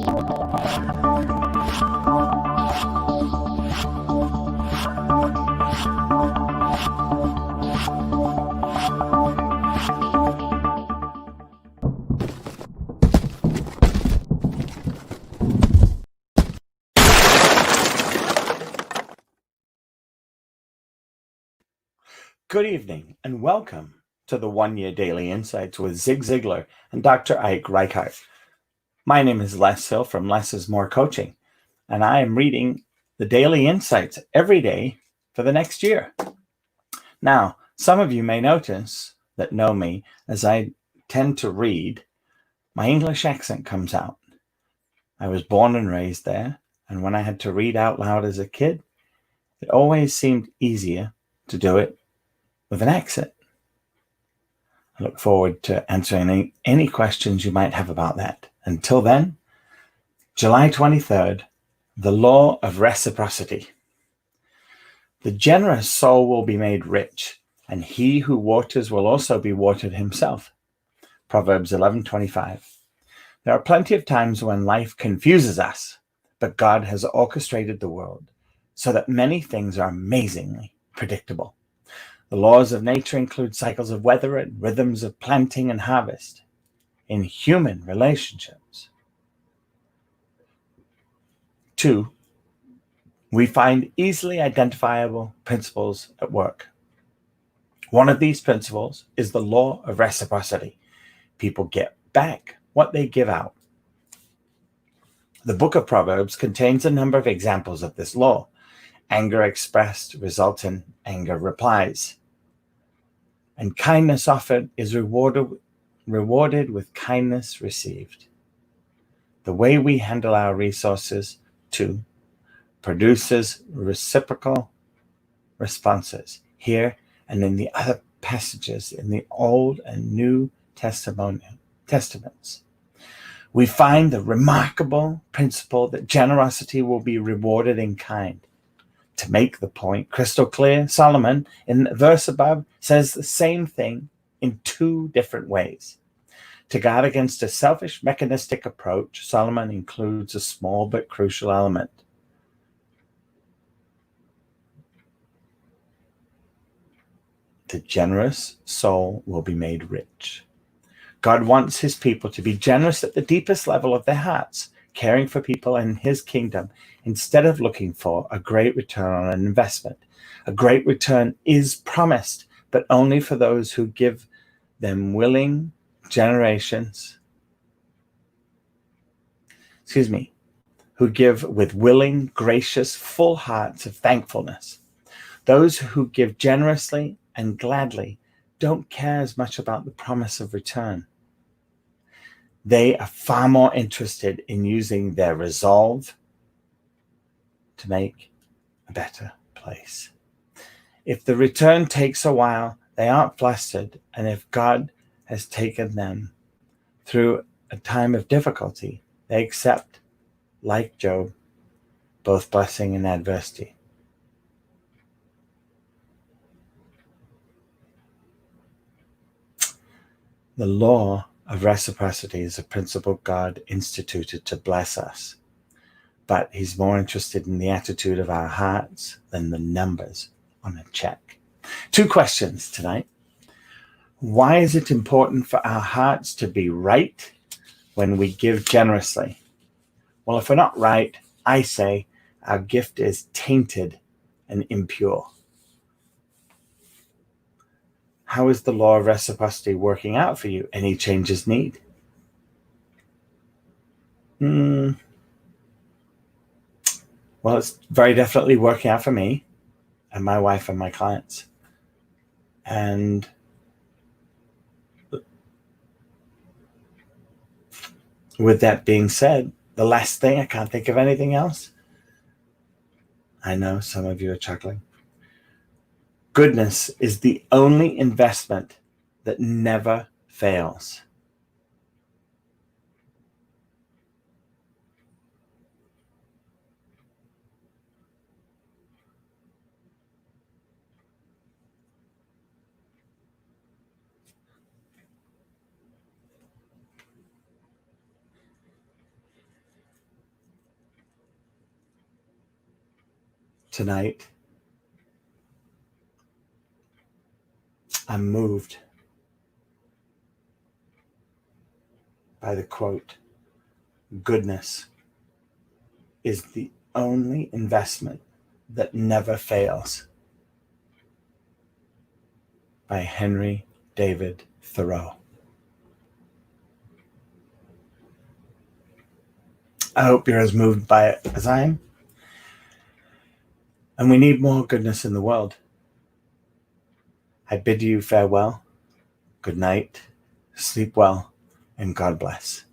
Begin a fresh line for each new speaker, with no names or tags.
Good evening and welcome to the 1 Year Daily Insights with Zig Ziglar and Dr. Ike Reichart. My name is Les Hill from Less is More Coaching, and I am reading the Daily Insights every day for the next year. Now, some of you may notice that know me as I tend to read, my English accent comes out. I was born and raised there, and when I had to read out loud as a kid, it always seemed easier to do it with an accent. I look forward to answering any questions you might have about that. Until then, July 23rd, the Law of Reciprocity. The generous soul will be made rich, and he who waters will also be watered himself. Proverbs 11:25. There are plenty of times when life confuses us, but God has orchestrated the world so that many things are amazingly predictable. The laws of nature include cycles of weather and rhythms of planting and harvest. In human relationships, too, we find easily identifiable principles at work. One of these principles is the law of reciprocity. People get back what they give out. The book of Proverbs contains a number of examples of this law. Anger expressed results in anger replies. And kindness offered is rewarded with kindness received. The way we handle our resources, too, produces reciprocal responses here and in the other passages in the Old and New Testaments. We find the remarkable principle that generosity will be rewarded in kind. To make the point crystal clear, Solomon, in the verse above, says the same thing in two different ways. To guard against a selfish, mechanistic approach, Solomon includes a small but crucial element. The generous soul will be made rich. God wants his people to be generous at the deepest level of their hearts, caring for people in his kingdom, instead of looking for a great return on an investment. A great return is promised, but only for those who give them willing who give with willing, gracious, full hearts of thankfulness. Those who give generously and gladly don't care as much about the promise of return. They are far more interested in using their resolve to make a better place. If the return takes a while, they aren't flustered, and if God has taken them through a time of difficulty, they accept, like Job, both blessing and adversity. The law of reciprocity is a principle God instituted to bless us, but he's more interested in the attitude of our hearts than the numbers on a check. Two questions tonight. Why is it important for our hearts to be right when we give generously? Well, if we're not right, I say our gift is tainted and impure. How is the law of reciprocity working out for you? Any changes need? Well, it's very definitely working out for me and my wife and my clients. And with that being said, the last thing, I can't think of anything else. I know some of you are chuckling. Goodness is the only investment that never fails. Tonight, I'm moved by the quote, "Goodness is the only investment that never fails," by Henry David Thoreau. I hope you're as moved by it as I am. And we need more goodness in the world. I bid you farewell, good night, sleep well, and God bless.